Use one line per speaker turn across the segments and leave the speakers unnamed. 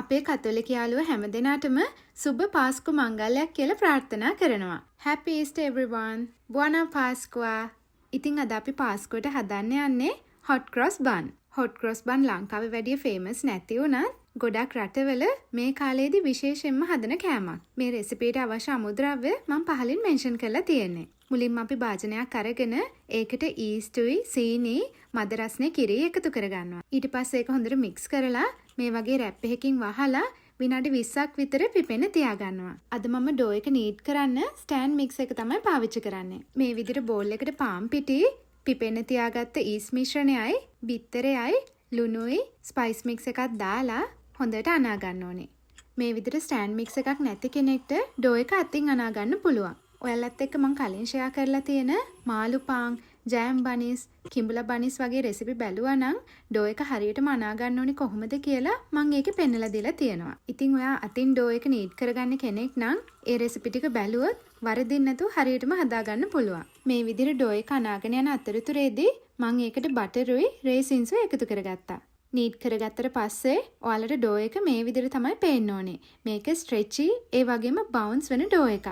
අපේ කතෝලික යාළුවෝ හැමදෙනාටම සුබ පාස්කු මංගල්‍යයක් කියලා ප්‍රාර්ථනා කරනවා. Happy Easter everyone. Buona Pasqua. ඉතින් අද අපි පාස්කුවට හදන්න යන්නේ hot cross bun. hot cross bun ලංකාවේ වැඩිය famous නැති වුණත් ගොඩක් රටවල මේ කාලේදී විශේෂයෙන්ම හදන කෑමක්. මේ රෙසිපියට අවශ්‍ය අමුද්‍රව්‍ය මම පහලින් මෙන්ෂන් කරලා තියෙන්නේ. මුලින්ම අපි භාජනයක් අරගෙන ඒකට ඊස්ටුයි සීනි මද රස්නේ කිරි එකතු කරගන්නවා. ඊට පස්සේ ඒක හොඳට මික්ස් කරලා මේ වගේ රැප් එකකින් වහලා විනාඩි 20ක් විතර පිපෙන්න තියාගන්නවා. අද මම ඩෝ එක නීට් කරන්න ස්ටෑන්ඩ් මික්ස් එක තමයි පාවිච්චි කරන්නේ. මේ විදිහට බෝල් එකට පාන් පිටි පිපෙන්න තියාගත්ත ඊස් මිශ්‍රණයයි බිත්තරයයි ලුණුයි ස්පයිස් මික්ස් එකක් දාලා හොඳට අනා ගන්න ඕනේ. මේ විදිහට ස්ටෑන්ඩ් මික්ස් එකක් නැති කෙනෙක්ට ඩෝ එක අතින් අනා ගන්න පුළුවන්. ඔයාලත් එක්ක මම කලින් ෂෙයා කරලා තියෙන මාළු පාන්, ජෑම් බනිස්, කිඹුලා බනිස් වගේ රෙසිපි බැලුවා නම් ඩෝ එක හරියටම අනා ගන්න ඕනේ කොහොමද කියලා මම ඒකේ පෙන්නලා දීලා තියෙනවා. ඉතින් ඔයා අතින් ඩෝ එක නීට් කරගන්න කෙනෙක් නම් ඒ රෙසිපි ටික බැලුවොත් වරදින්න නැතුව හරියටම හදාගන්න පුළුවන්. මේ විදිහට ඩෝ එක අනාගෙන යන අතරතුරේදී මම ඒකට බටරුයි රේසින්සුයි එකතු කරගත්තා. නීට් කරගත්තට පස්සේ ඔයාලට ඩෝ එක මේ විදිහට තමයි පේන්න ඕනේ. මේක ස්ට්‍රෙචි ඒ වගේම බවුන්ස් වෙන ඩෝ එකක්.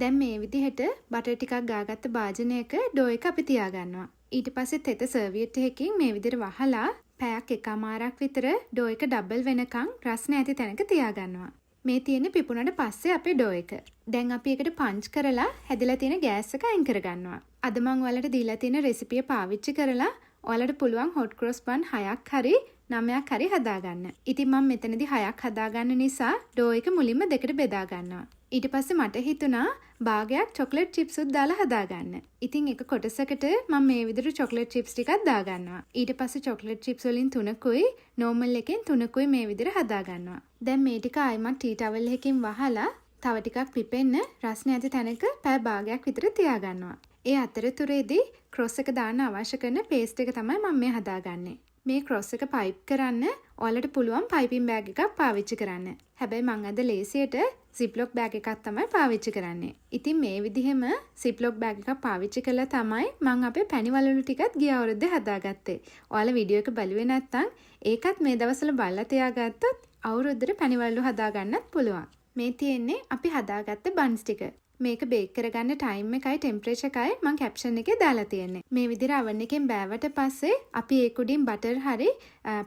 දැන් මේ විදිහට බටර් ටිකක් ගාගත්ත භාජනයක ඩෝ එක අපි තියාගන්නවා. ඊට පස්සේ තෙත සර්වියට් එකකින් මේ විදිහට වහලා පැයක් එකමාරක් විතර ඩෝ එක ඩබල් වෙනකන් රස්නේ ඇති තැනක තියාගන්නවා. මේ තියෙන්නේ පිපුණාට පස්සේ අපේ ඩෝ එක. දැන් අපි ඒකට පන්ච් කරලා හැදිලා තියෙන ගෑස් එක අයින් කරගන්නවා. අද මම ඔයාලට දීලා තියෙන රෙසිපිය පාවිච්චි කරලා ඔයාලට පුළුවන් hot cross bun 6ක් හරි 9ක් හරි හදාගන්න. ඉතින් මම මෙතනදී 6ක් හදාගන්න නිසා ඩෝ එක මුලින්ම දෙකට බෙදා ගන්නවා. ඊට පස්සේ මට හිතුණා භාගයක් චොක්ලට් චිප්ස් උත් දාලා හදාගන්න. ඉතින් එක කොටසකට මම මේ විදිහට චොක්ලට් චිප්ස් ටිකක් දාගන්නවා. ඊට පස්සේ චොක්ලට් චිප්ස් වලින් 3කුයි නෝමල් එකෙන් 3කුයි මේ විදිහට හදාගන්නවා. දැන් මේ ටික ආයෙමත් ටී ටවල් එකකින් වහලා තව ටිකක් පිපෙන්න රස්නේ ඇති තැනක පැය භාගයක් විතර තියාගන්නවා. ඒ අතරතුරේදී ක්‍රොස් එක දාන්න අවශ්‍ය කරන පේස්ට් එක තමයි මම මේ හදාගන්නේ. මේ ක්‍රොස් එක පයිප් කරන්න ඔයාලට පුළුවන් පයිපින් බෑග් එකක් පාවිච්චි කරන්න. හැබැයි මම අද ලේසියට සිප්ලොක් බෑග් එකක් තමයි පාවිච්චි කරන්නේ. ඉතින් මේ විදිහෙම සිප්ලොක් බෑග් එකක් පාවිච්චි කළා තමයි මම අපේ පැණි වලලු ටිකත් ගිය අවුරුද්දේ හදාගත්තේ. ඔයාලා වීඩියෝ එක බලුවේ නැත්නම් ඒකත් මේ දවස්වල බලලා තියාගත්තොත් අවුරුද්දට පැණි වලලු හදාගන්නත් පුළුවන්. මේ තියෙන්නේ අපි හදාගත්ත බන්ස් ටික. මේක බේක් කරගන්න ටයිම් එකයි ටෙම්පරේචර් එකයි මම කැප්ෂන් එකේ දාලා තියෙන්නේ. මේ විදිහට oven එකෙන් බෑවට පස්සේ අපි ඒක උඩින් බටර් හරි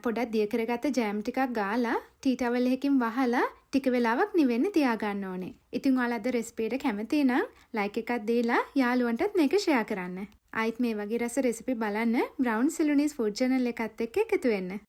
පොඩක් දිය කරගත්ත ජෑම් ටිකක් ගාලා ටී ටවල් එකකින් වහලා ටික වෙලාවක් නිවෙන්න තියාගන්න ඕනේ. ඉතින් ඔයාලා අද රෙසිපියට කැමති නම් ලයික් එකක් දීලා යාළුවන්ටත් මේක ෂෙයා කරන්න. ආයිත් මේ වගේ රස රෙසිපි බලන්න බ්‍රවුන් සිලුනිස් ෆුඩ් channel එකත් එක්ක එකතු වෙන්න.